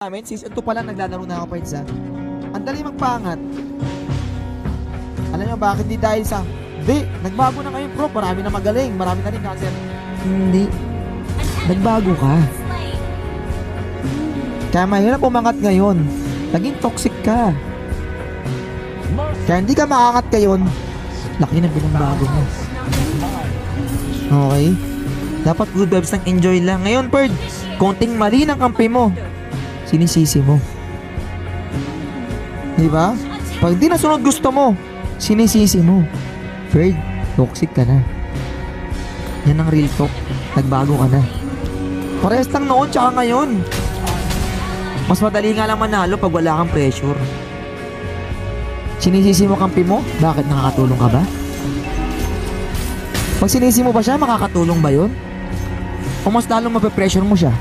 namin, season 2 pa lang naglalaro na ako, Pards, ha. Ang dali magpangat. Alam nyo bakit? Di dahil sa nagbago na ngayon, bro. Marami na magaling, marami na rin cancer. Hindi. Nagbago ka. Kaya mahirap umangat ngayon. Naging toxic ka. Kaya hindi ka makakat ngayon. Laki na binagbago mo. Okay? Dapat good vibes lang, enjoy lang. Ngayon, Bird, konting mali ng kampi mo, sinisisi mo. Diba? Pag di nasunod gusto mo, sinisisi mo. Bird, toxic ka na. Yan ang real talk. Nagbago ka na. Parehas lang noon tsaka ngayon. Mas madali nga lang manalo pag wala kang pressure. Sinisisi mo kampi mo? Bakit? Nakakatulong ka ba? Pag sinisi mo ba siya, makakatulong ba yun? O mas lalong mape-pressure mo siya?